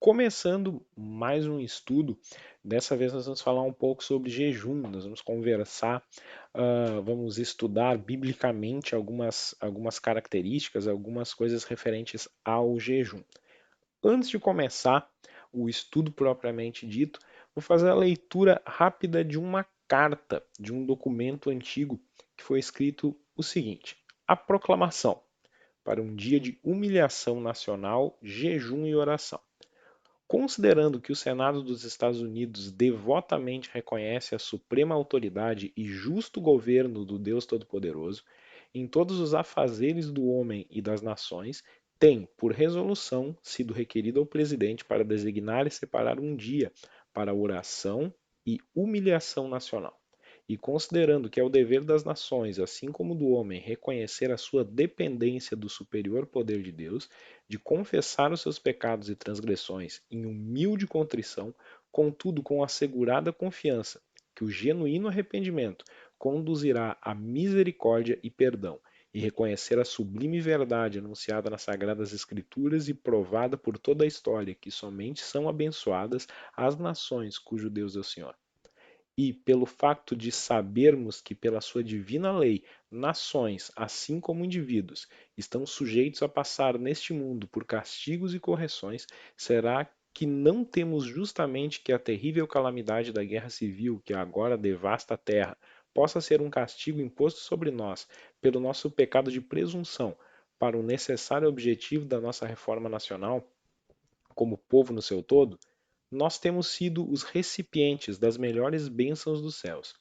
começando mais um estudo. Dessa vez nós vamos falar um pouco sobre jejum, nós vamos conversar, vamos estudar biblicamente algumas características, algumas coisas referentes ao jejum. Antes de começar o estudo propriamente dito, vou fazer a leitura rápida de uma carta, de um documento antigo que foi escrito o seguinte: a proclamação para um dia de humilhação nacional, jejum e oração. Considerando que o Senado dos Estados Unidos devotamente reconhece a suprema autoridade e justo governo do Deus Todo-Poderoso, em todos os afazeres do homem e das nações, tem, por resolução, sido requerido ao presidente para designar e separar um dia para oração e humilhação nacional. E considerando que é o dever das nações, assim como do homem, reconhecer a sua dependência do superior poder de Deus, de confessar os seus pecados e transgressões em humilde contrição, contudo com assegurada confiança que o genuíno arrependimento conduzirá à misericórdia e perdão, e reconhecer a sublime verdade anunciada nas Sagradas Escrituras e provada por toda a história, que somente são abençoadas as nações cujo Deus é o Senhor. E pelo facto de sabermos que, pela sua divina lei, nações, assim como indivíduos, estão sujeitos a passar neste mundo por castigos e correções, será que não temos justamente que a terrível calamidade da guerra civil que agora devasta a terra possa ser um castigo imposto sobre nós pelo nosso pecado de presunção para o necessário objetivo da nossa reforma nacional, como povo no seu todo? Nós temos sido os recipientes das melhores bênçãos dos céus.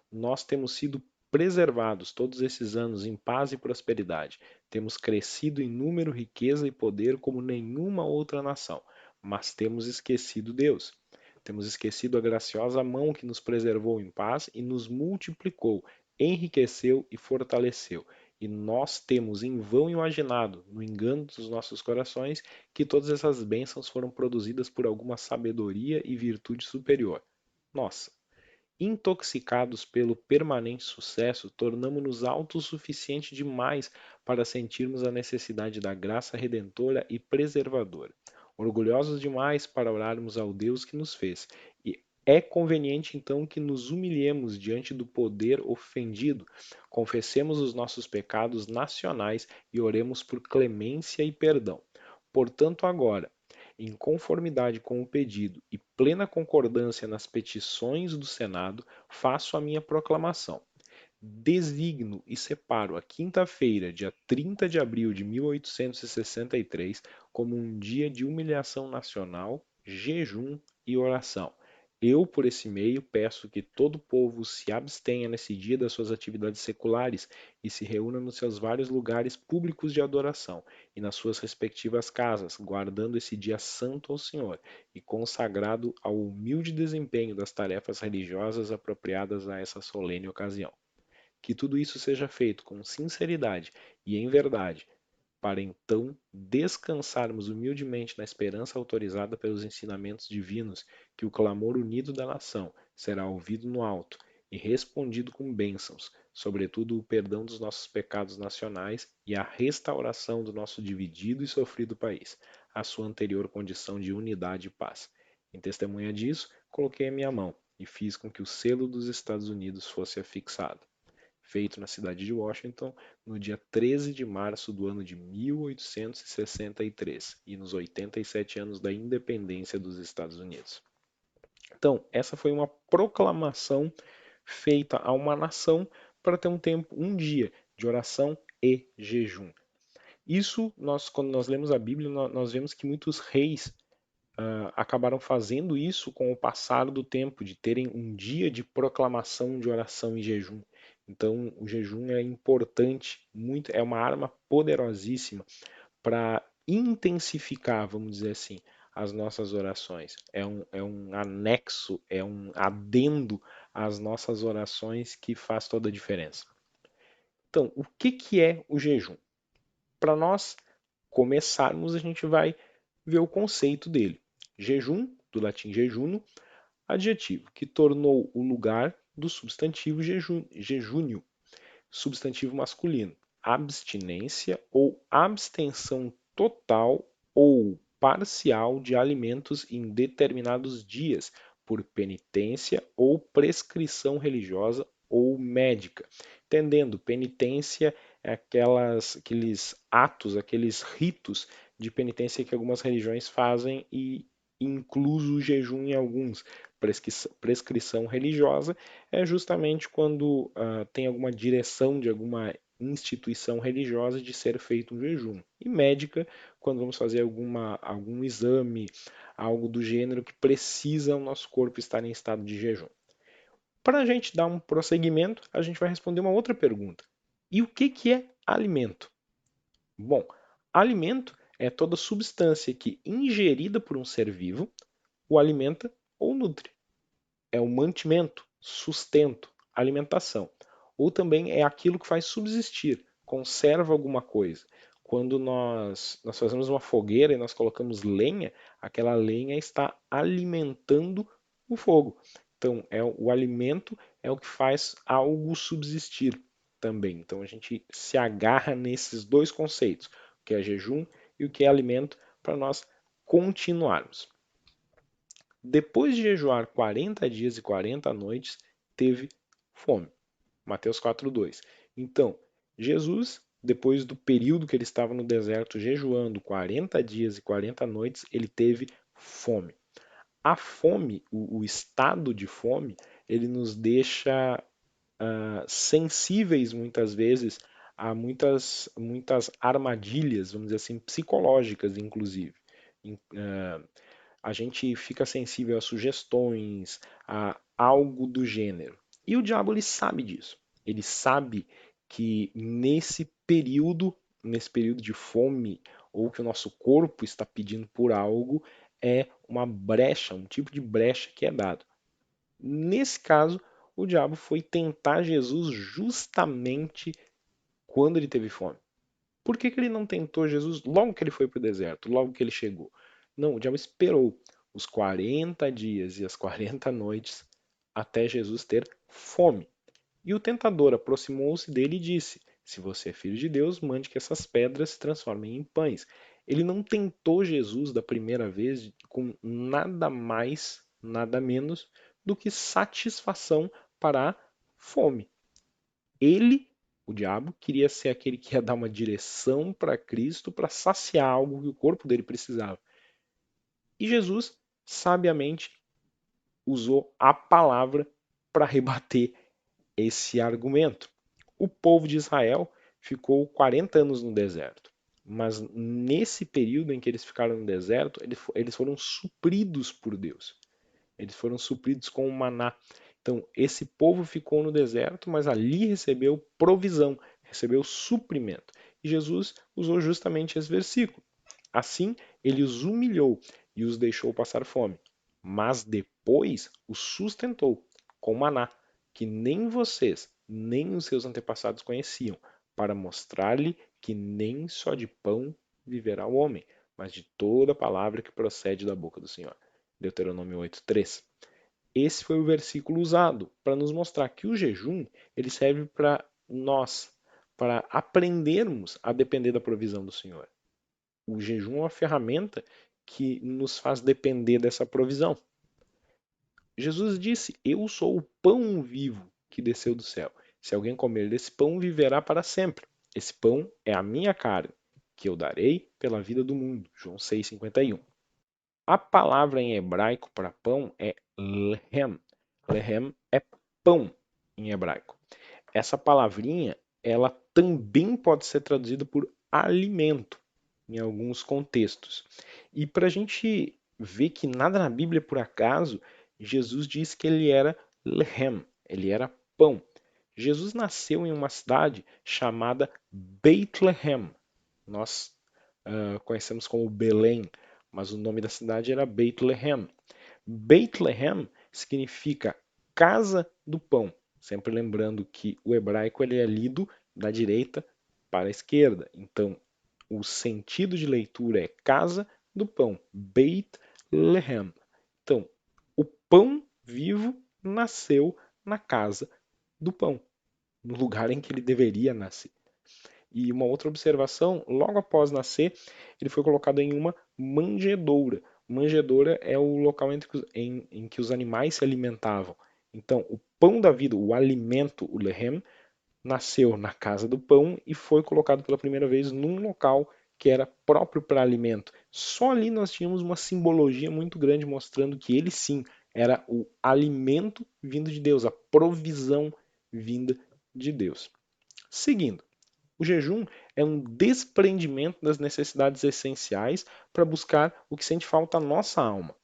Nós temos sido preservados todos esses anos em paz e prosperidade. Temos crescido em número, riqueza e poder como nenhuma outra nação. Mas temos esquecido Deus. Temos esquecido a graciosa mão que nos preservou em paz e nos multiplicou, enriqueceu e fortaleceu. E nós temos em vão imaginado, no engano dos nossos corações, que todas essas bênçãos foram produzidas por alguma sabedoria e virtude superior. Nossa, intoxicados pelo permanente sucesso, tornamo-nos autossuficientes demais para sentirmos a necessidade da graça redentora e preservadora. Orgulhosos demais para orarmos ao Deus que nos fez. E é conveniente então que nos humilhemos diante do poder ofendido, confessemos os nossos pecados nacionais e oremos por clemência e perdão. Portanto, agora, em conformidade com o pedido e plena concordância nas petições do Senado, faço a minha proclamação. Designo e separo a quinta-feira, dia 30 de abril de 1863, como um dia de humilhação nacional, jejum e oração. Eu, por esse meio, peço que todo o povo se abstenha nesse dia das suas atividades seculares e se reúna nos seus vários lugares públicos de adoração e nas suas respectivas casas, guardando esse dia santo ao Senhor e consagrado ao humilde desempenho das tarefas religiosas apropriadas a essa solene ocasião. Que tudo isso seja feito com sinceridade e em verdade, para então descansarmos humildemente na esperança autorizada pelos ensinamentos divinos, que o clamor unido da nação será ouvido no alto e respondido com bênçãos, sobretudo o perdão dos nossos pecados nacionais e a restauração do nosso dividido e sofrido país, à sua anterior condição de unidade e paz. Em testemunha disso, coloquei a minha mão e fiz com que o selo dos Estados Unidos fosse afixado, feito na cidade de Washington no dia 13 de março do ano de 1863 e nos 87 anos da independência dos Estados Unidos. Então, essa foi uma proclamação feita a uma nação para ter um tempo, um dia de oração e jejum. Isso, quando nós lemos a Bíblia, nós vemos que muitos reis acabaram fazendo isso com o passar do tempo, de terem um dia de proclamação de oração e jejum. Então, o jejum é importante, muito, é uma arma poderosíssima para intensificar, vamos dizer assim, as nossas orações. É um anexo, é um adendo às nossas orações que faz toda a diferença. Então, o que, que é o jejum? Para nós começarmos, a gente vai ver o conceito dele. Jejum, do latim jejuno, adjetivo que tornou o lugar do substantivo jejúnio, substantivo masculino. Abstinência ou abstenção total ou parcial de alimentos em determinados dias, por penitência ou prescrição religiosa ou médica. Entendendo, penitência é aqueles atos, aqueles ritos de penitência que algumas religiões fazem e incluso o jejum em alguns. Prescrição religiosa é justamente quando tem alguma direção de alguma instituição religiosa de ser feito um jejum. E médica, quando vamos fazer algum exame, algo do gênero que precisa o nosso corpo estar em estado de jejum. Para a gente dar um prosseguimento, a gente vai responder uma outra pergunta. E o que é alimento? Bom, alimento é toda substância que, ingerida por um ser vivo, o alimenta ou nutre. É o mantimento, sustento, alimentação. Ou também é aquilo que faz subsistir, conserva alguma coisa. Quando nós fazemos uma fogueira e nós colocamos lenha, aquela lenha está alimentando o fogo. Então, o alimento é o que faz algo subsistir também. Então, a gente se agarra nesses dois conceitos, o que é jejum e o que é alimento, para nós continuarmos. Depois de jejuar 40 dias e 40 noites, teve fome. Mateus 4:2. Então, Jesus, depois do período que ele estava no deserto jejuando 40 dias e 40 noites, ele teve fome. A fome, o estado de fome, ele nos deixa sensíveis muitas vezes a muitas armadilhas, vamos dizer assim, psicológicas, inclusive. A gente fica sensível a sugestões, a algo do gênero. E o diabo ele sabe disso. Ele sabe que nesse período de fome, ou que o nosso corpo está pedindo por algo, é uma brecha, um tipo de brecha que é dado. Nesse caso, o diabo foi tentar Jesus justamente quando ele teve fome. Por que ele não tentou Jesus logo que ele foi para o deserto, logo que ele chegou? Não, o diabo esperou os 40 dias e as 40 noites até Jesus ter fome. E o tentador aproximou-se dele e disse: Se você é filho de Deus, mande que essas pedras se transformem em pães. Ele não tentou Jesus da primeira vez com nada mais, nada menos do que satisfação para a fome. Ele, o diabo, queria ser aquele que ia dar uma direção para Cristo para saciar algo que o corpo dele precisava. E Jesus, sabiamente, usou a palavra para rebater esse argumento. O povo de Israel ficou 40 anos no deserto. Mas nesse período em que eles ficaram no deserto, eles foram supridos por Deus. Eles foram supridos com o maná. Então, esse povo ficou no deserto, mas ali recebeu provisão, recebeu suprimento. E Jesus usou justamente esse versículo. Assim, ele os humilhou e os deixou passar fome, mas depois os sustentou com maná, que nem vocês, nem os seus antepassados conheciam, para mostrar-lhe que nem só de pão viverá o homem, mas de toda palavra que procede da boca do Senhor. Deuteronômio 8:3. Esse foi o versículo usado para nos mostrar que o jejum ele serve para nós, para aprendermos a depender da provisão do Senhor. O jejum é uma ferramenta que nos faz depender dessa provisão. Jesus disse: Eu sou o pão vivo que desceu do céu. Se alguém comer desse pão, viverá para sempre. Esse pão é a minha carne, que eu darei pela vida do mundo. João 6,51. A palavra em hebraico para pão é lehem. Lehem é pão em hebraico. Essa palavrinha, ela também pode ser traduzida por alimento em alguns contextos. E para a gente ver que nada na Bíblia é por acaso, Jesus diz que ele era lehem, ele era pão. Jesus nasceu em uma cidade chamada Bethlehem. Nós conhecemos como Belém, mas o nome da cidade era Bethlehem. Bethlehem significa casa do pão. Sempre lembrando que o hebraico ele é lido da direita para a esquerda. Então, o sentido de leitura é casa do pão, Beit Lehem. Então, o pão vivo nasceu na casa do pão, no lugar em que ele deveria nascer. E uma outra observação, logo após nascer, ele foi colocado em uma manjedoura. Manjedoura é o local em que os animais se alimentavam. Então, o pão da vida, o alimento, o lehem, nasceu na casa do pão e foi colocado pela primeira vez num local que era próprio para alimento. Só ali nós tínhamos uma simbologia muito grande mostrando que ele sim era o alimento vindo de Deus, a provisão vinda de Deus. Seguindo, o jejum é um desprendimento das necessidades essenciais para buscar o que sente falta à nossa alma.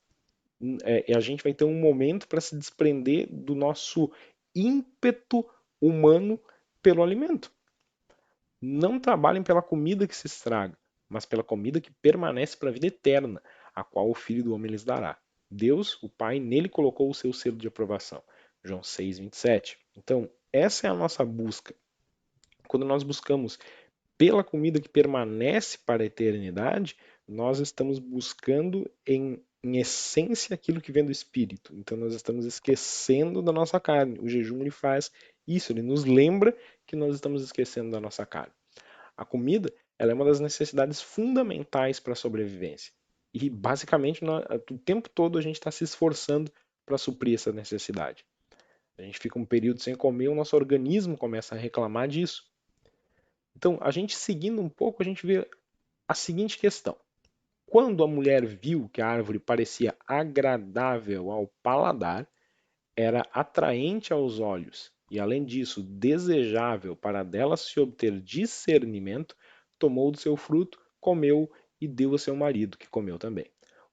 A gente vai ter um momento para se desprender do nosso ímpeto humano pelo alimento. Não trabalhem pela comida que se estraga, mas pela comida que permanece para a vida eterna, a qual o Filho do Homem lhes dará. Deus, o Pai, nele colocou o seu selo de aprovação. João 6:27. Então, essa é a nossa busca. Quando nós buscamos pela comida que permanece para a eternidade, nós estamos buscando em essência aquilo que vem do Espírito. Então nós estamos esquecendo da nossa carne. O jejum ele faz isso, ele nos lembra que nós estamos esquecendo da nossa carne. A comida ela é uma das necessidades fundamentais para a sobrevivência. E basicamente o tempo todo a gente está se esforçando para suprir essa necessidade. A gente fica um período sem comer, o nosso organismo começa a reclamar disso. Então, a gente seguindo um pouco, a gente vê a seguinte questão. Quando a mulher viu que a árvore parecia agradável ao paladar, era atraente aos olhos e, além disso, desejável para dela se obter discernimento, tomou do seu fruto, comeu e deu a seu marido, que comeu também.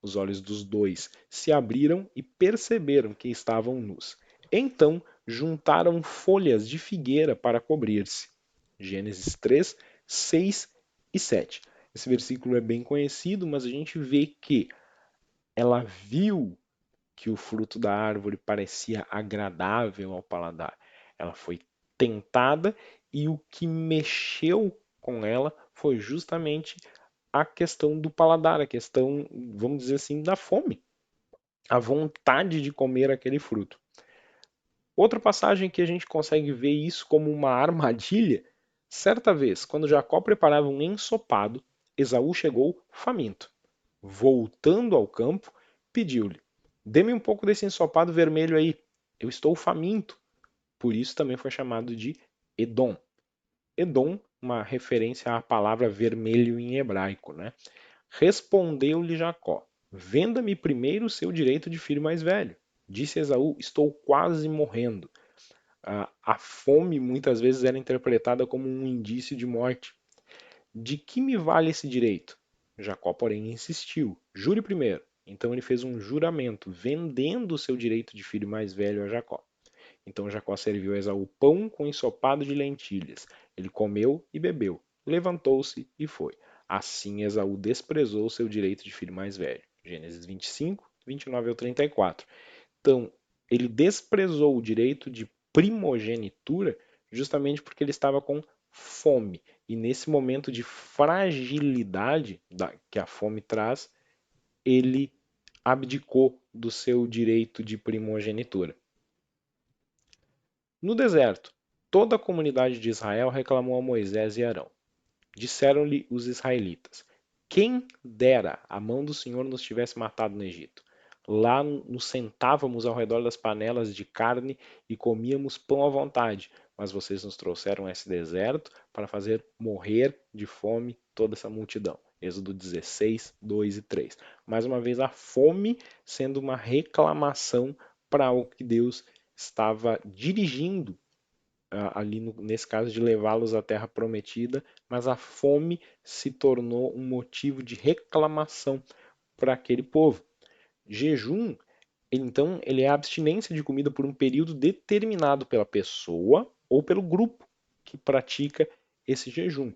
Os olhos dos dois se abriram e perceberam que estavam nus. Então juntaram folhas de figueira para cobrir-se. Gênesis 3, 6 e 7. Esse versículo é bem conhecido, mas a gente vê que ela viu que o fruto da árvore parecia agradável ao paladar. Ela foi tentada e o que mexeu com ela foi justamente a questão do paladar, a questão, vamos dizer assim, da fome, a vontade de comer aquele fruto. Outra passagem que a gente consegue ver isso como uma armadilha, certa vez, quando Jacó preparava um ensopado, Esaú chegou faminto. Voltando ao campo, pediu-lhe: Dê-me um pouco desse ensopado vermelho aí, eu estou faminto. Por isso também foi chamado de Edom. Edom, uma referência à palavra vermelho em hebraico, né? Respondeu-lhe Jacó: Venda-me primeiro o seu direito de filho mais velho. Disse Esaú: Estou quase morrendo. A fome muitas vezes era interpretada como um indício de morte. De que me vale esse direito? Jacó, porém, insistiu: Jure primeiro. Então ele fez um juramento, vendendo o seu direito de filho mais velho a Jacó. Então Jacó serviu a Esaú pão com ensopado de lentilhas. Ele comeu e bebeu, levantou-se e foi. Assim Esaú desprezou o seu direito de filho mais velho. Gênesis 25, 29 ao 34. Então, ele desprezou o direito de primogenitura justamente porque ele estava com fome. E nesse momento de fragilidade que a fome traz, ele abdicou do seu direito de primogenitura. No deserto, toda a comunidade de Israel reclamou a Moisés e Arão. Disseram-lhe os israelitas: Quem dera a mão do Senhor nos tivesse matado no Egito. Lá nos sentávamos ao redor das panelas de carne e comíamos pão à vontade, mas vocês nos trouxeram a esse deserto para fazer morrer de fome toda essa multidão. Êxodo 16, 2 e 3. Mais uma vez, a fome sendo uma reclamação para o que Deus estava dirigindo ali nesse caso de levá-los à terra prometida, mas a fome se tornou um motivo de reclamação para aquele povo. Jejum, então, ele é a abstinência de comida por um período determinado pela pessoa ou pelo grupo que pratica esse jejum.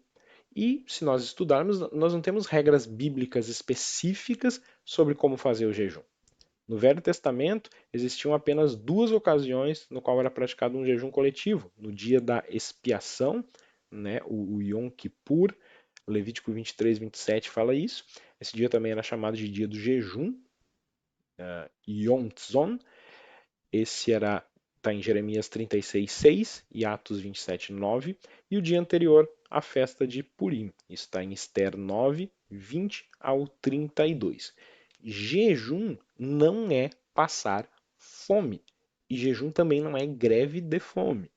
E se nós estudarmos, nós não temos regras bíblicas específicas sobre como fazer o jejum. No Velho Testamento, existiam apenas duas ocasiões no qual era praticado um jejum coletivo. No dia da expiação, né, o Yom Kippur, Levítico 23, 27 fala isso. Esse dia também era chamado de dia do jejum, Yom Tzon. Esse era está em Jeremias 36:6 e Atos 27:9, e o dia anterior, a festa de Purim. Isso está em Ester 9:20 ao 32. Jejum não é passar fome, e jejum também não é greve de fome.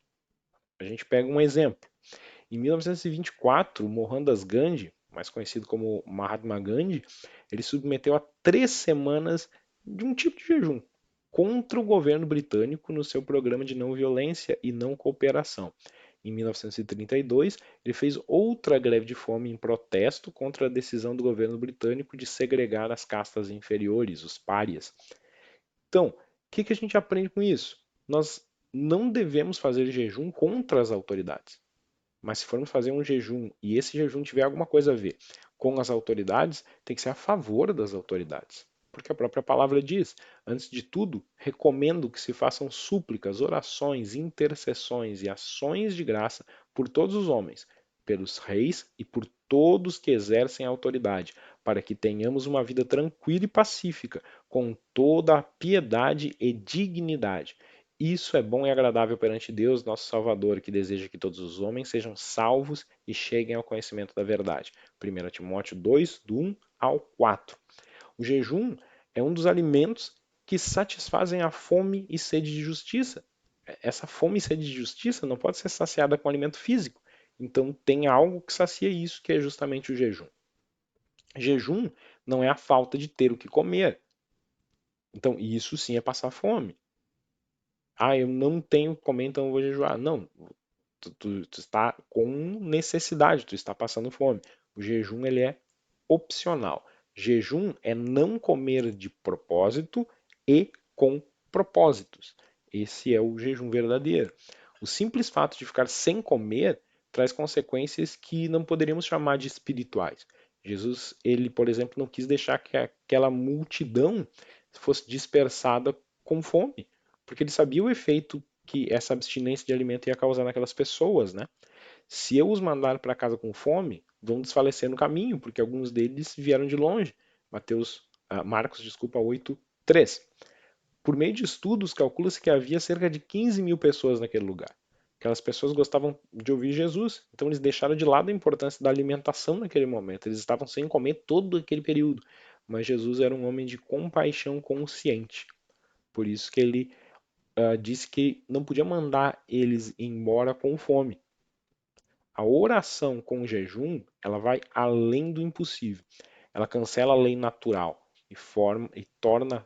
A gente pega um exemplo. Em 1924, Mohandas Gandhi, mais conhecido como Mahatma Gandhi, ele submeteu a 3 semanas de um tipo de jejum contra o governo britânico no seu programa de não violência e não cooperação. Em 1932, ele fez outra greve de fome em protesto contra a decisão do governo britânico de segregar as castas inferiores, os párias. Então, o que a gente aprende com isso? Nós não devemos fazer jejum contra as autoridades. Mas se formos fazer um jejum e esse jejum tiver alguma coisa a ver com as autoridades, tem que ser a favor das autoridades. Porque a própria palavra diz: antes de tudo, recomendo que se façam súplicas, orações, intercessões e ações de graça por todos os homens, pelos reis e por todos que exercem a autoridade, para que tenhamos uma vida tranquila e pacífica, com toda a piedade e dignidade. Isso é bom e agradável perante Deus, nosso Salvador, que deseja que todos os homens sejam salvos e cheguem ao conhecimento da verdade. 1 Timóteo 2, do 1 ao 4. O jejum é um dos alimentos que satisfazem a fome e sede de justiça. Essa fome e sede de justiça não pode ser saciada com alimento físico. Então tem algo que sacia isso, que é justamente o jejum. Jejum não é a falta de ter o que comer. Então isso sim é passar fome. Ah, eu não tenho o que comer, então eu vou jejuar. Não, tu está com necessidade, tu está passando fome. O jejum ele é opcional. Jejum é não comer de propósito e com propósitos. Esse é o jejum verdadeiro. O simples fato de ficar sem comer traz consequências que não poderíamos chamar de espirituais. Jesus, ele, por exemplo, não quis deixar que aquela multidão fosse dispersada com fome, porque ele sabia o efeito que essa abstinência de alimento ia causar naquelas pessoas, né? Se eu os mandar para casa com fome, vão desfalecer no caminho, porque alguns deles vieram de longe. Marcos, desculpa, 8:3. Por meio de estudos, calcula-se que havia cerca de 15 mil pessoas naquele lugar. Aquelas pessoas gostavam de ouvir Jesus, então eles deixaram de lado a importância da alimentação naquele momento. Eles estavam sem comer todo aquele período. Mas Jesus era um homem de compaixão consciente. Por isso que ele disse que não podia mandar eles embora com fome. A oração com jejum, ela vai além do impossível. Ela cancela a lei natural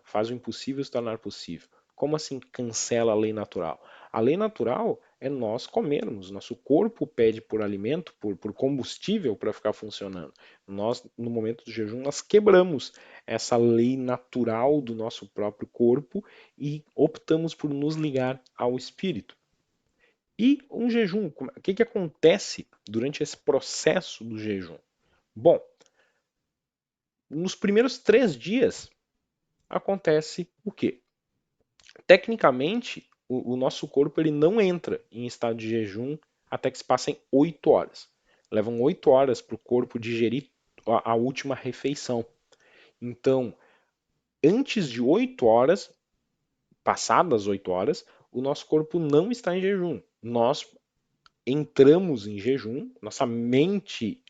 faz o impossível se tornar possível. Como assim cancela a lei natural? A lei natural é nós comermos. Nosso corpo pede por alimento, por combustível para ficar funcionando. Nós, no momento do jejum, nós quebramos essa lei natural do nosso próprio corpo e optamos por nos ligar ao espírito. E um jejum, o que acontece durante esse processo do jejum? Bom, nos primeiros 3 dias acontece o quê? Tecnicamente, o nosso corpo ele não entra em estado de jejum até que se passem 8 horas. Levam 8 horas para o corpo digerir a última refeição. Então, antes de 8 horas, passadas 8 horas, o nosso corpo não está em jejum. Nós entramos em jejum, nossa mente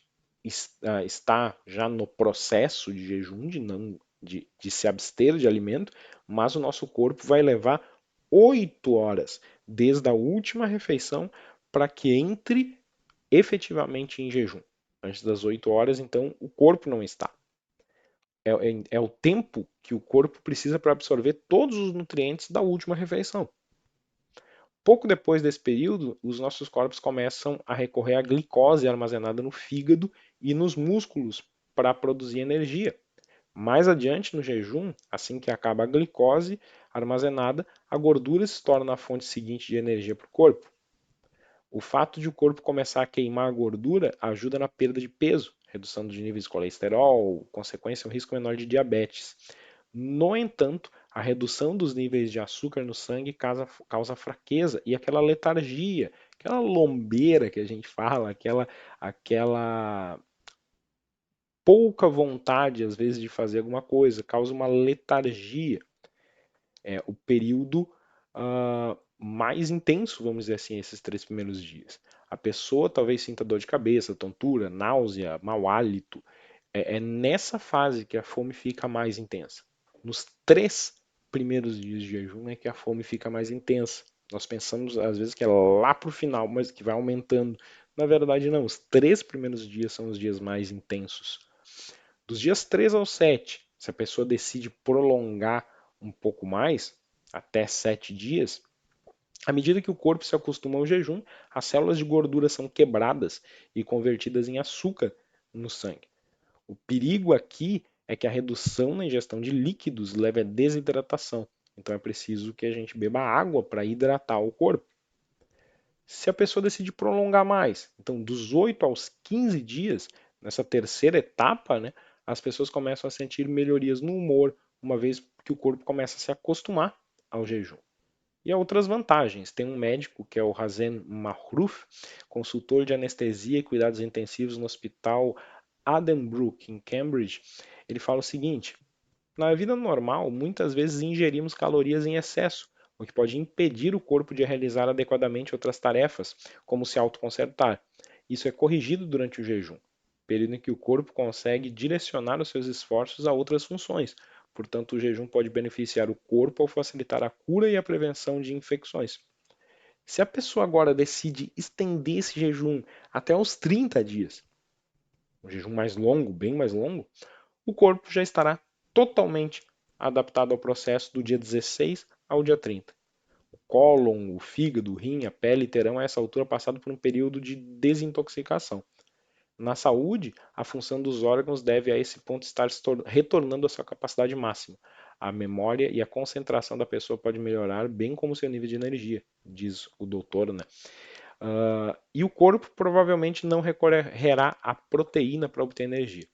está já no processo de jejum, de se abster de alimento, mas o nosso corpo vai levar 8 horas desde a última refeição para que entre efetivamente em jejum. Antes das 8 horas, então, o corpo não está. É o tempo que o corpo precisa para absorver todos os nutrientes da última refeição. Pouco depois desse período, os nossos corpos começam a recorrer à glicose armazenada no fígado e nos músculos para produzir energia. Mais adiante, no jejum, assim que acaba a glicose armazenada, a gordura se torna a fonte seguinte de energia para o corpo. O fato de o corpo começar a queimar a gordura ajuda na perda de peso, redução de níveis de colesterol, consequência, um risco menor de diabetes. No entanto, a redução dos níveis de açúcar no sangue causa fraqueza e aquela letargia, aquela lombeira que a gente fala, aquela pouca vontade, às vezes, de fazer alguma coisa, causa uma letargia. O período mais intenso, vamos dizer assim, esses 3 primeiros dias. A pessoa talvez sinta dor de cabeça, tontura, náusea, mau hálito. É nessa fase que a fome fica mais intensa. Nos 3 primeiros dias de jejum é que a fome fica mais intensa. Nós pensamos às vezes que é lá para o final, mas que vai aumentando. Na verdade, não. Os 3 primeiros dias são os dias mais intensos. Dos dias 3 ao 7, se a pessoa decide prolongar um pouco mais, até 7 dias, à medida que o corpo se acostuma ao jejum, as células de gordura são quebradas e convertidas em açúcar no sangue. O perigo aqui é que a redução na ingestão de líquidos leve à desidratação. Então é preciso que a gente beba água para hidratar o corpo. Se a pessoa decide prolongar mais, então dos 8 aos 15 dias, nessa terceira etapa, né, as pessoas começam a sentir melhorias no humor, uma vez que o corpo começa a se acostumar ao jejum. E há outras vantagens. Tem um médico que é o Hazen Mahroof, consultor de anestesia e cuidados intensivos no Hospital Addenbrooke, em Cambridge. Ele fala o seguinte: na vida normal, muitas vezes ingerimos calorias em excesso, o que pode impedir o corpo de realizar adequadamente outras tarefas, como se autoconsertar. Isso é corrigido durante o jejum, período em que o corpo consegue direcionar os seus esforços a outras funções. Portanto, o jejum pode beneficiar o corpo ao facilitar a cura e a prevenção de infecções. Se a pessoa agora decide estender esse jejum até os 30 dias, um jejum mais longo, bem mais longo, o corpo já estará totalmente adaptado ao processo do dia 16 ao dia 30. O cólon, o fígado, o rim, a pele terão a essa altura passado por um período de desintoxicação. Na saúde, a função dos órgãos deve a esse ponto estar retornando à sua capacidade máxima. A memória e a concentração da pessoa pode melhorar, bem como seu nível de energia, diz o doutor, né? E o corpo provavelmente não recorrerá à proteína para obter energia.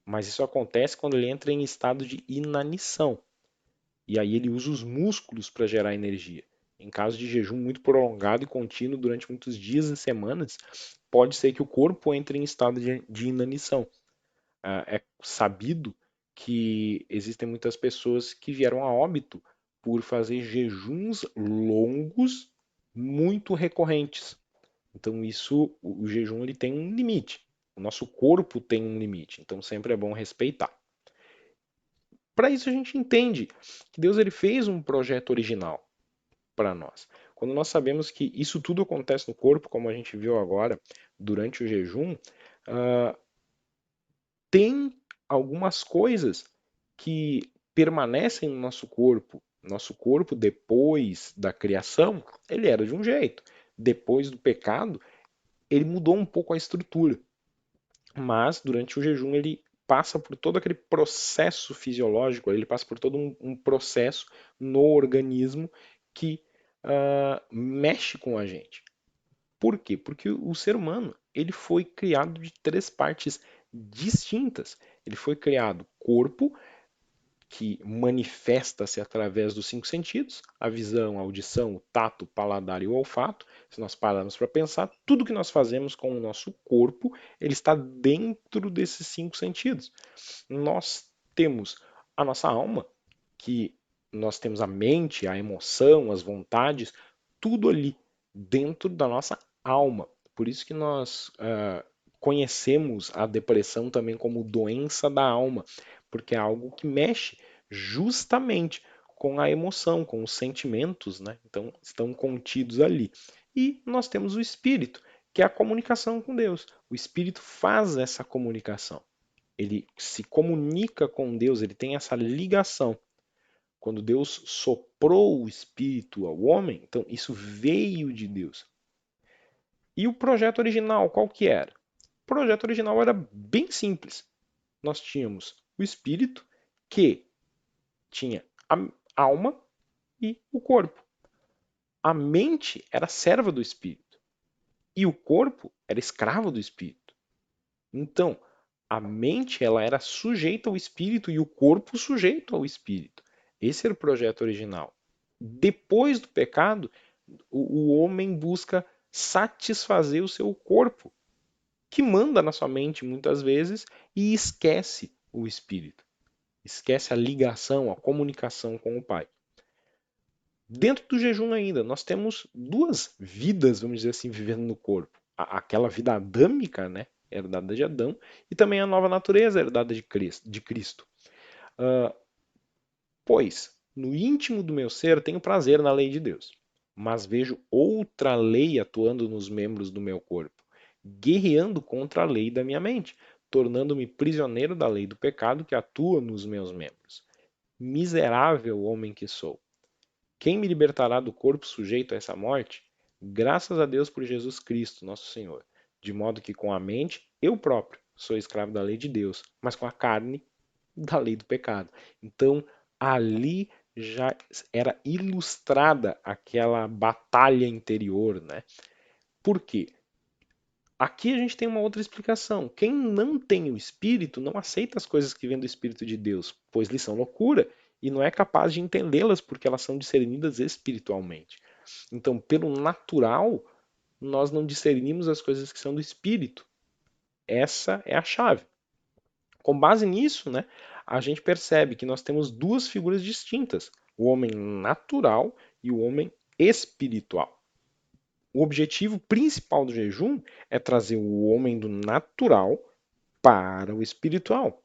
Mas isso acontece quando ele entra em estado de inanição. E aí ele usa os músculos para gerar energia. Em caso de jejum muito prolongado e contínuo durante muitos dias e semanas, pode ser que o corpo entre em estado de inanição. É sabido que existem muitas pessoas que vieram a óbito por fazer jejuns longos muito recorrentes. Então isso, o jejum ele tem um limite. O nosso corpo tem um limite, então sempre é bom respeitar. Para isso a gente entende que Deus ele fez um projeto original para nós. Quando nós sabemos que isso tudo acontece no corpo, como a gente viu agora durante o jejum, uh, tem algumas coisas que permanecem no nosso corpo. Nosso corpo, depois da criação, ele era de um jeito. Depois do pecado, ele mudou um pouco a estrutura. Mas durante o jejum ele passa por todo aquele processo fisiológico, ele passa por todo um processo no organismo que mexe com a gente. Por quê? Porque o ser humano ele foi criado de 3 partes distintas. Ele foi criado corpo, que manifesta-se através dos 5 sentidos, a visão, a audição, o tato, o paladar e o olfato. Se nós pararmos para pensar, tudo que nós fazemos com o nosso corpo, ele está dentro desses 5 sentidos. Nós temos a nossa alma, que nós temos a mente, a emoção, as vontades, tudo ali dentro da nossa alma. Por isso que nós conhecemos a depressão também como doença da alma, porque é algo que mexe justamente com a emoção, com os sentimentos, né? Então estão contidos ali. E nós temos o espírito, que é a comunicação com Deus. O espírito faz essa comunicação. Ele se comunica com Deus, ele tem essa ligação. Quando Deus soprou o espírito ao homem, então isso veio de Deus. E o projeto original, qual que era? O projeto original era bem simples. Nós tínhamos o espírito que tinha a alma e o corpo. A mente era serva do espírito e o corpo era escravo do espírito. Então, a mente ela era sujeita ao espírito e o corpo sujeito ao espírito. Esse era o projeto original. Depois do pecado, o homem busca satisfazer o seu corpo, que manda na sua mente muitas vezes e esquece o espírito. Esquece a ligação, a comunicação com o Pai. Dentro do jejum ainda, nós temos duas vidas, vamos dizer assim, vivendo no corpo. Aquela vida adâmica, né, herdada de Adão, e também a nova natureza herdada de Cristo. Ah, pois, no íntimo do meu ser tenho prazer na lei de Deus, mas vejo outra lei atuando nos membros do meu corpo, guerreando contra a lei da minha mente, tornando-me prisioneiro da lei do pecado que atua nos meus membros. Miserável homem que sou! Quem me libertará do corpo sujeito a essa morte? Graças a Deus por Jesus Cristo, nosso Senhor. De modo que com a mente, eu próprio sou escravo da lei de Deus, mas com a carne, da lei do pecado. Então, ali já era ilustrada aquela batalha interior, né? Por quê? Aqui a gente tem uma outra explicação. Quem não tem o Espírito não aceita as coisas que vêm do Espírito de Deus, pois lhes são loucura e não é capaz de entendê-las porque elas são discernidas espiritualmente. Então, pelo natural, nós não discernimos as coisas que são do Espírito. Essa é a chave. Com base nisso, né, a gente percebe que nós temos duas figuras distintas: o homem natural e o homem espiritual. O objetivo principal do jejum é trazer o homem do natural para o espiritual.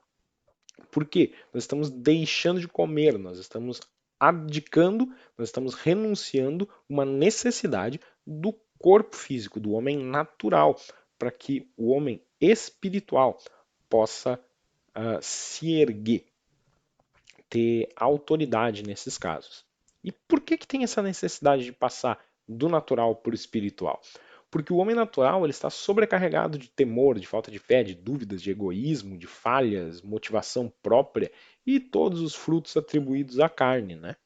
Por quê? Nós estamos deixando de comer, nós estamos abdicando, nós estamos renunciando uma necessidade do corpo físico, do homem natural, para que o homem espiritual possa se erguer, ter autoridade nesses casos. E por que, que tem essa necessidade de passar do natural para o espiritual? Porque o homem natural ele está sobrecarregado de temor, de falta de fé, de dúvidas, de egoísmo, de falhas, motivação própria e todos os frutos atribuídos à carne, né?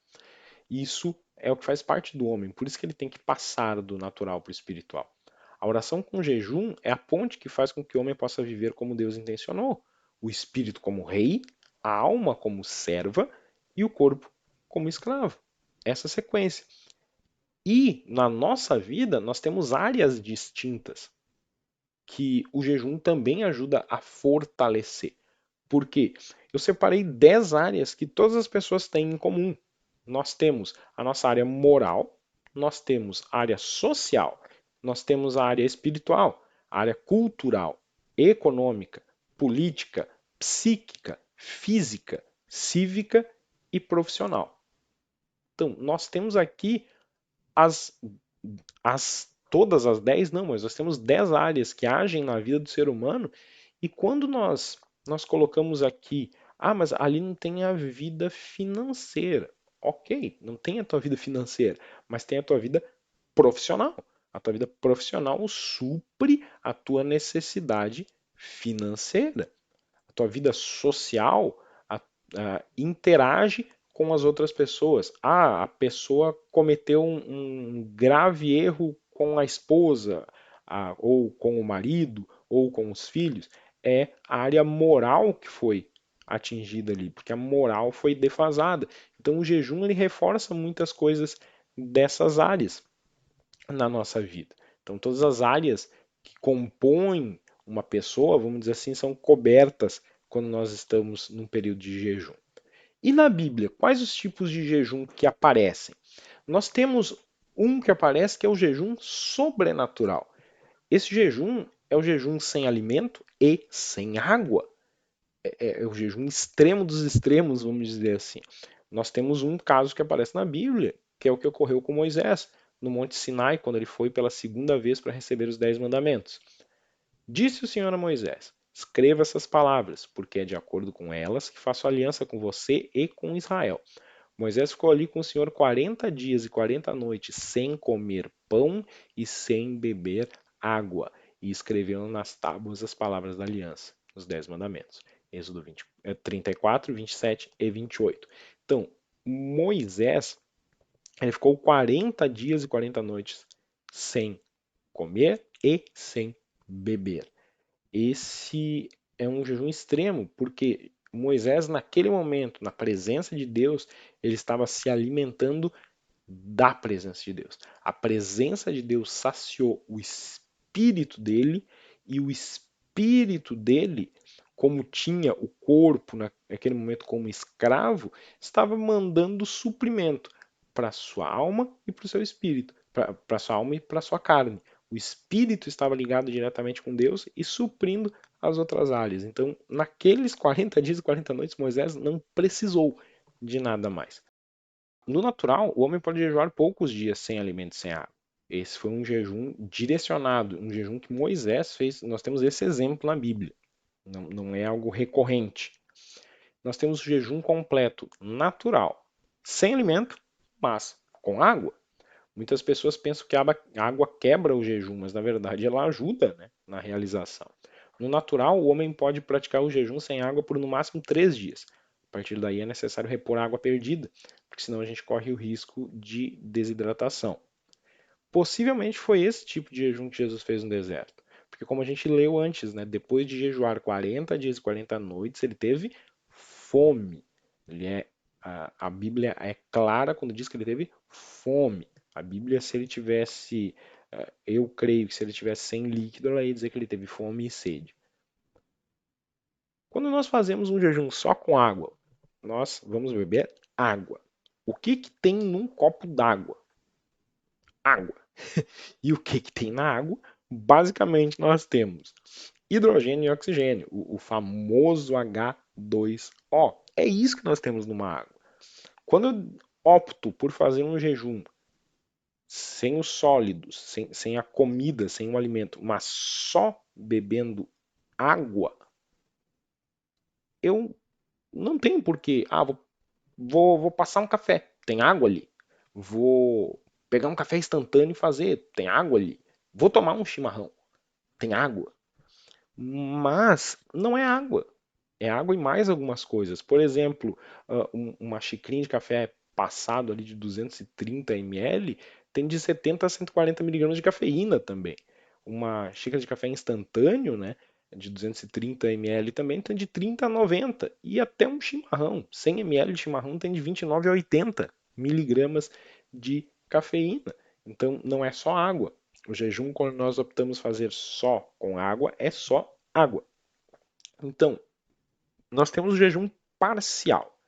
Isso é o que faz parte do homem, por isso que ele tem que passar do natural para o espiritual. A oração com jejum é a ponte que faz com que o homem possa viver como Deus intencionou, o espírito como rei, a alma como serva e o corpo como escravo. Essa sequência. E na nossa vida nós temos áreas distintas que o jejum também ajuda a fortalecer. Por quê? Eu separei 10 áreas que todas as pessoas têm em comum. Nós temos a nossa área moral, nós temos a área social, nós temos a área espiritual, a área cultural, econômica, política, psíquica, física, cívica e profissional. Então, nós temos aqui as, todas as 10 não, mas nós temos 10 áreas que agem na vida do ser humano e quando nós colocamos aqui, mas ali não tem a vida financeira. Ok, não tem a tua vida financeira, mas tem a tua vida profissional. A tua vida profissional supre a tua necessidade financeira. A tua vida social interage com as outras pessoas. A pessoa cometeu um grave erro com a esposa, ou com o marido, ou com os filhos. É a área moral que foi atingida ali, porque a moral foi defasada. Então o jejum ele reforça muitas coisas dessas áreas na nossa vida. Então todas as áreas que compõem uma pessoa, vamos dizer assim, são cobertas quando nós estamos num período de jejum. E na Bíblia, quais os tipos de jejum que aparecem? Nós temos um que aparece que é o jejum sobrenatural. Esse jejum é o jejum sem alimento e sem água. É o jejum extremo dos extremos, vamos dizer assim. Nós temos um caso que aparece na Bíblia, que é o que ocorreu com Moisés, no Monte Sinai, quando ele foi pela segunda vez para receber os 10 mandamentos. Disse o Senhor a Moisés: escreva essas palavras, porque é de acordo com elas que faço aliança com você e com Israel. Moisés ficou ali com o Senhor 40 dias e 40 noites, sem comer pão e sem beber água, e escreveu nas tábuas as palavras da aliança, os 10 mandamentos. Êxodo 34, 27 e 28. Então, Moisés ele ficou 40 dias e 40 noites sem comer e sem beber. Esse é um jejum extremo, porque Moisés, naquele momento, na presença de Deus, ele estava se alimentando da presença de Deus. A presença de Deus saciou o espírito dele e o espírito dele, como tinha o corpo naquele momento como escravo, estava mandando suprimento. para sua alma e para o seu espírito, para sua alma e para sua carne. O espírito estava ligado diretamente com Deus e suprindo as outras áreas. Então, naqueles 40 dias e 40 noites, Moisés não precisou de nada mais. No natural, o homem pode jejuar poucos dias sem alimento e sem água. Esse foi um jejum direcionado, um jejum que Moisés fez. Nós temos esse exemplo na Bíblia. Não é algo recorrente. Nós temos o jejum completo, natural, sem alimento, mas com água. Muitas pessoas pensam que a água quebra o jejum, mas na verdade ela ajuda, né, na realização. No natural, o homem pode praticar o jejum sem água por no máximo 3 dias. A partir daí é necessário repor a água perdida, porque senão a gente corre o risco de desidratação. Possivelmente foi esse tipo de jejum que Jesus fez no deserto. Porque como a gente leu antes, né, depois de jejuar 40 dias e 40 noites, ele teve fome. A Bíblia é clara quando diz que ele teve fome. A Bíblia, se ele tivesse, eu creio que se ele tivesse sem líquido, ela ia dizer que ele teve fome e sede. Quando nós fazemos um jejum só com água, nós vamos beber água. O que que tem num copo d'água? Água. E o que que tem na água? Basicamente, nós temos hidrogênio e oxigênio, o famoso H2O. É isso que nós temos numa água. Quando eu opto por fazer um jejum sem os sólidos, sem a comida, sem o alimento, mas só bebendo água, eu não tenho porquê. Vou passar um café, tem água ali. Vou pegar um café instantâneo e fazer, tem água ali. Vou tomar um chimarrão, tem água. Mas não é água. É água e mais algumas coisas. Por exemplo, uma xicrinha de café passado ali de 230 ml tem de 70 a 140 miligramas de cafeína também. Uma xícara de café instantâneo, né, de 230 ml também tem de 30 a 90. E até um chimarrão, 100 ml de chimarrão tem de 29 a 80 miligramas de cafeína. Então não é só água. O jejum, quando nós optamos fazer só com água, é só água. Então, nós temos o jejum parcial.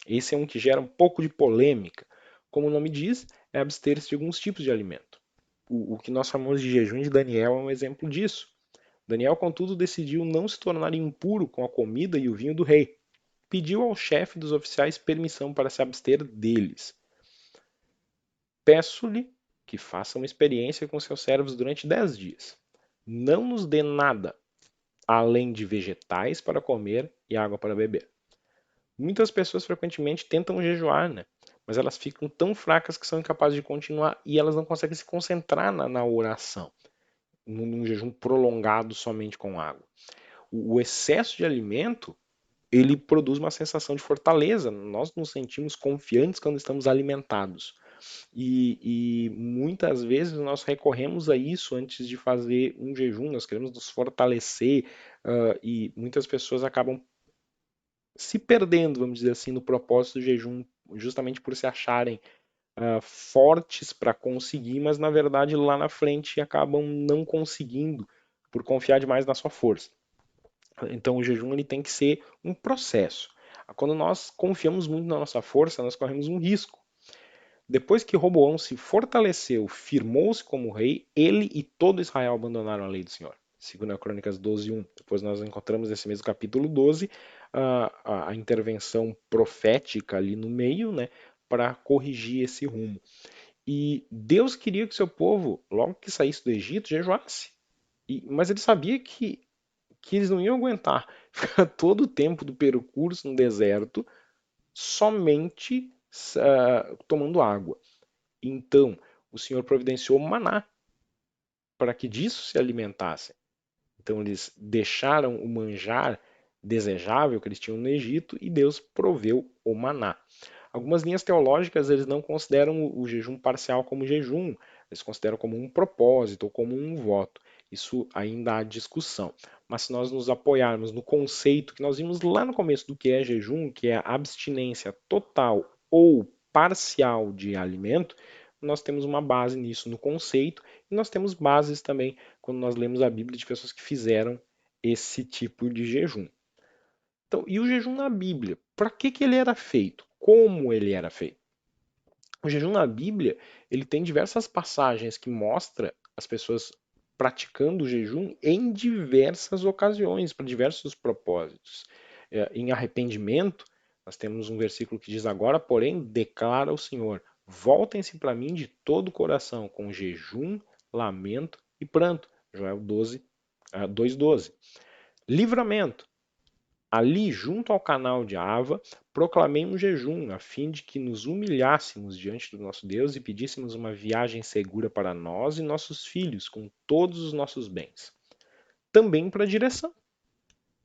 Esse é um que gera um pouco de polêmica. Como o nome diz, é abster-se de alguns tipos de alimento. O que nós chamamos de jejum de Daniel é um exemplo disso. Daniel, contudo, decidiu não se tornar impuro com a comida e o vinho do rei. Pediu ao chefe dos oficiais permissão para se abster deles. Peço-lhe que faça uma experiência com seus servos durante 10 dias. Não nos dê nada, além de vegetais para comer e água para beber. Muitas pessoas frequentemente tentam jejuar, né? Mas elas ficam tão fracas que são incapazes de continuar e elas não conseguem se concentrar na oração, num jejum prolongado somente com água. O excesso de alimento, ele produz uma sensação de fortaleza. Nós nos sentimos confiantes quando estamos alimentados. E muitas vezes nós recorremos a isso antes de fazer um jejum, nós queremos nos fortalecer, e muitas pessoas acabam se perdendo, vamos dizer assim, no propósito do jejum, justamente por se acharem fortes para conseguir, mas na verdade lá na frente acabam não conseguindo por confiar demais na sua força. Então o jejum ele tem que ser um processo. Quando nós confiamos muito na nossa força, nós corremos um risco. Depois que Roboão se fortaleceu, firmou-se como rei, ele e todo Israel abandonaram a lei do Senhor. Segundo a Crônicas 12:1. Depois nós encontramos nesse mesmo capítulo 12 a intervenção profética ali no meio, né, para corrigir esse rumo. E Deus queria que seu povo, logo que saísse do Egito, jejuasse. Mas ele sabia que eles não iam aguentar ficar todo o tempo do percurso no deserto somente tomando água. Então, o Senhor providenciou maná para que disso se alimentassem. Então, eles deixaram o manjar desejável que eles tinham no Egito e Deus proveu o maná. Algumas linhas teológicas eles não consideram o jejum parcial como jejum, eles consideram como um propósito ou como um voto. Isso ainda há discussão. Mas se nós nos apoiarmos no conceito que nós vimos lá no começo do que é jejum, que é a abstinência total ou parcial de alimento, nós temos uma base nisso no conceito e nós temos bases também quando nós lemos a Bíblia de pessoas que fizeram esse tipo de jejum. Então, e o jejum na Bíblia? Para que ele era feito? Como ele era feito? O jejum na Bíblia, ele tem diversas passagens que mostra as pessoas praticando o jejum em diversas ocasiões, para diversos propósitos. Em arrependimento, nós temos um versículo que diz: agora, porém, declara o Senhor, voltem-se para mim de todo o coração, com jejum, lamento e pranto. Joel 12, 2:12. Livramento. Ali, junto ao canal de Ava, proclamei um jejum, a fim de que nos humilhássemos diante do nosso Deus e pedíssemos uma viagem segura para nós e nossos filhos, com todos os nossos bens. Também para a direção.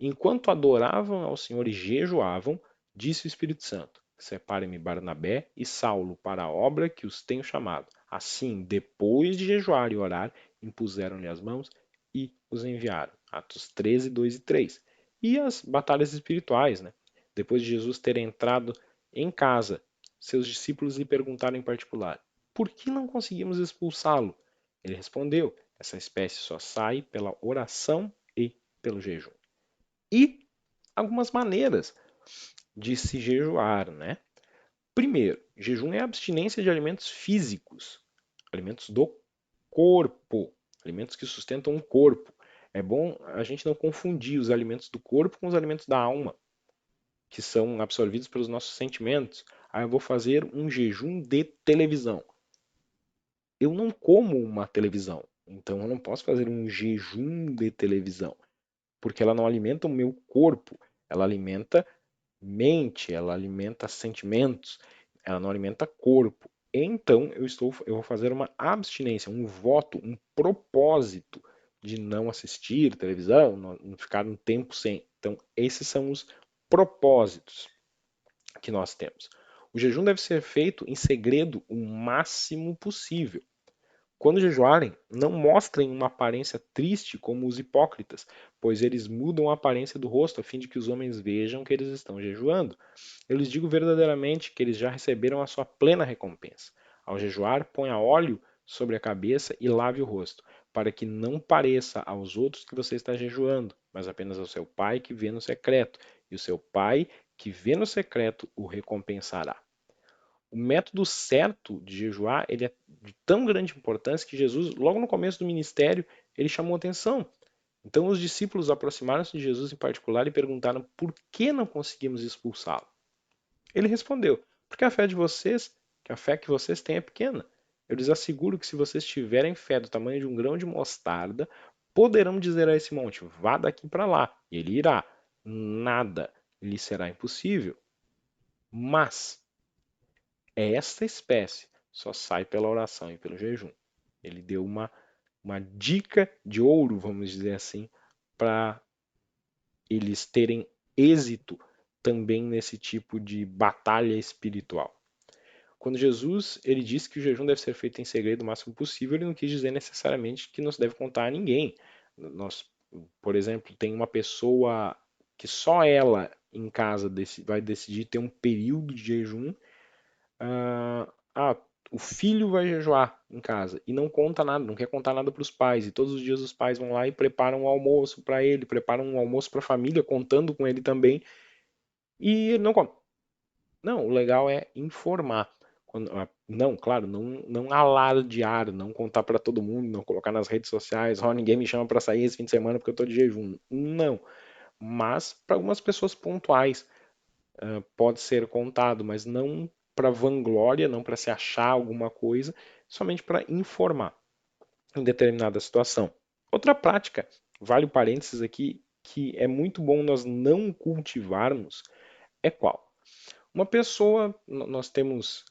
Enquanto adoravam ao Senhor e jejuavam, disse o Espírito Santo: separe-me Barnabé e Saulo para a obra que os tenho chamado. Assim, depois de jejuar e orar, impuseram-lhe as mãos e os enviaram. Atos 13, 2 e 3. E as batalhas espirituais, né? Depois de Jesus ter entrado em casa, seus discípulos lhe perguntaram em particular: por que não conseguimos expulsá-lo? Ele respondeu: essa espécie só sai pela oração e pelo jejum. E algumas maneiras de se jejuar, né? Primeiro, jejum é abstinência de alimentos físicos, alimentos do corpo, alimentos que sustentam o corpo. É bom a gente não confundir os alimentos do corpo com os alimentos da alma, que são absorvidos pelos nossos sentimentos. Ah, eu vou fazer um jejum de televisão. Eu não como uma televisão, então eu não posso fazer um jejum de televisão, porque ela não alimenta o meu corpo, ela alimenta mente, ela alimenta sentimentos, ela não alimenta corpo. Então eu vou fazer uma abstinência, um voto, um propósito de não assistir televisão, não ficar um tempo sem. Então esses são os propósitos que nós temos. O jejum deve ser feito em segredo o máximo possível. Quando jejuarem, não mostrem uma aparência triste como os hipócritas, pois eles mudam a aparência do rosto a fim de que os homens vejam que eles estão jejuando. Eu lhes digo verdadeiramente que eles já receberam a sua plena recompensa. Ao jejuar, ponha óleo sobre a cabeça e lave o rosto, para que não pareça aos outros que você está jejuando, mas apenas ao seu pai que vê no secreto, e o seu pai que vê no secreto o recompensará. O método certo de jejuar ele é de tão grande importância que Jesus, logo no começo do ministério, ele chamou atenção. Então os discípulos aproximaram-se de Jesus em particular e perguntaram por que não conseguimos expulsá-lo. Ele respondeu: porque a fé de vocês, que a fé que vocês têm é pequena. Eu lhes asseguro que se vocês tiverem fé do tamanho de um grão de mostarda, poderão dizer a esse monte: vá daqui para lá, e ele irá. Nada lhe será impossível. Mas esta espécie só sai pela oração e pelo jejum. Ele deu uma dica de ouro, vamos dizer assim, para eles terem êxito também nesse tipo de batalha espiritual. Quando Jesus ele disse que o jejum deve ser feito em segredo o máximo possível, ele não quis dizer necessariamente que não se deve contar a ninguém. Nós, por exemplo, tem uma pessoa que só ela em casa vai decidir ter um período de jejum. Ah, o filho vai jejuar em casa e não conta nada, não quer contar nada para os pais. E todos os dias os pais vão lá e preparam um almoço para ele, preparam um almoço para a família, contando com ele também. E ele não come. Não, o legal é informar. Não, claro, não alardear, não contar para todo mundo, não colocar nas redes sociais, oh, ninguém me chama para sair esse fim de semana porque eu estou de jejum. Não, mas para algumas pessoas pontuais pode ser contado, mas não para vanglória, não para se achar alguma coisa, somente para informar em determinada situação. Outra prática, vale o parênteses aqui, que é muito bom nós não cultivarmos, é qual? Uma pessoa, nós temos,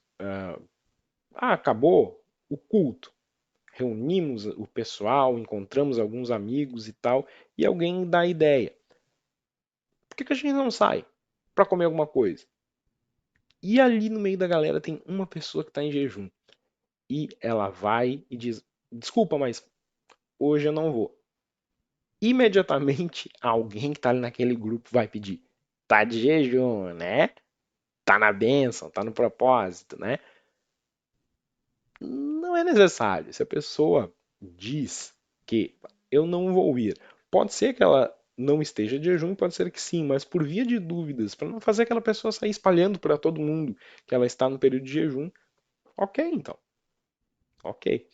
acabou o culto, reunimos o pessoal, encontramos alguns amigos e tal, e alguém dá a ideia. Por que a gente não sai para comer alguma coisa? E ali no meio da galera tem uma pessoa que está em jejum. E ela vai e diz: desculpa, mas hoje eu não vou. Imediatamente alguém que está ali naquele grupo vai pedir: tá de jejum, né? Tá na bênção, tá no propósito, né? Não é necessário. Se a pessoa diz que eu não vou ir, pode ser que ela não esteja de jejum, pode ser que sim, mas por via de dúvidas, para não fazer aquela pessoa sair espalhando para todo mundo que ela está no período de jejum, Ok, então. Ok.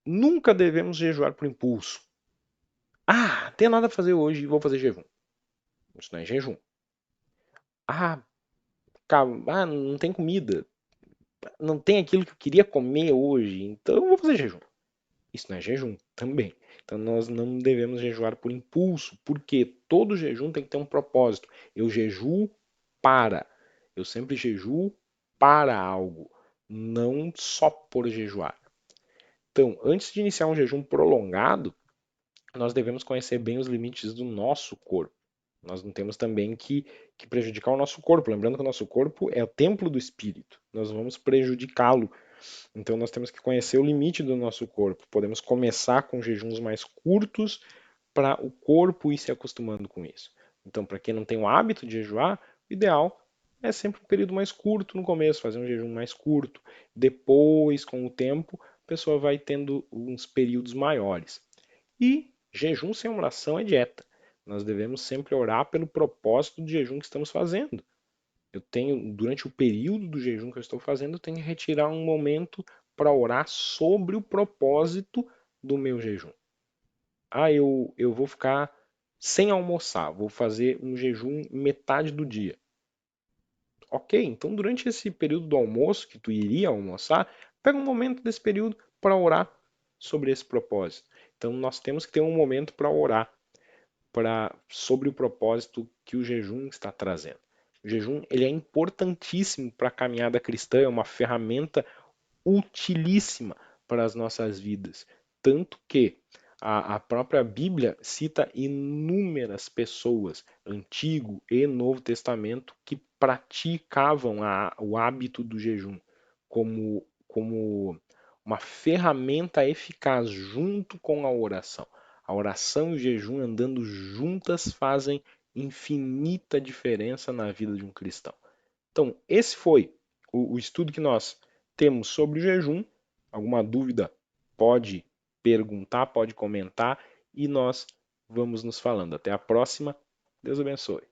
Nunca devemos jejuar por impulso. Ah, tem nada a fazer hoje, vou fazer jejum. Isso não é jejum. Ah, não tem comida. Não tem aquilo que eu queria comer hoje, então eu vou fazer jejum. Isso não é jejum também. Então nós não devemos jejuar por impulso, porque todo jejum tem que ter um propósito. Eu jejuo para. Eu sempre jejuo para algo, não só por jejuar. Então, antes de iniciar um jejum prolongado, nós devemos conhecer bem os limites do nosso corpo. Nós não temos também que prejudicar o nosso corpo. Lembrando que o nosso corpo é o templo do espírito. Nós vamos prejudicá-lo. Então nós temos que conhecer o limite do nosso corpo. Podemos começar com jejuns mais curtos para o corpo ir se acostumando com isso. Então, para quem não tem o hábito de jejuar, o ideal é sempre um período mais curto no começo, fazer um jejum mais curto. Depois, com o tempo, a pessoa vai tendo uns períodos maiores. E jejum sem oração é dieta. Nós devemos sempre orar pelo propósito de jejum que estamos fazendo. Eu tenho, durante o período do jejum que eu estou fazendo, eu tenho que retirar um momento para orar sobre o propósito do meu jejum. Ah, eu vou ficar sem almoçar, vou fazer um jejum metade do dia. Ok, então durante esse período do almoço que tu iria almoçar, pega um momento desse período para orar sobre esse propósito. Então nós temos que ter um momento para orar sobre o propósito que o jejum está trazendo. O jejum ele é importantíssimo para a caminhada cristã, é uma ferramenta utilíssima para as nossas vidas. Tanto que a própria Bíblia cita inúmeras pessoas, Antigo e Novo Testamento, que praticavam o hábito do jejum como uma ferramenta eficaz junto com a oração. A oração e o jejum andando juntas fazem infinita diferença na vida de um cristão. Então, esse foi o estudo que nós temos sobre o jejum. Alguma dúvida pode perguntar, pode comentar e nós vamos nos falando. Até a próxima. Deus abençoe.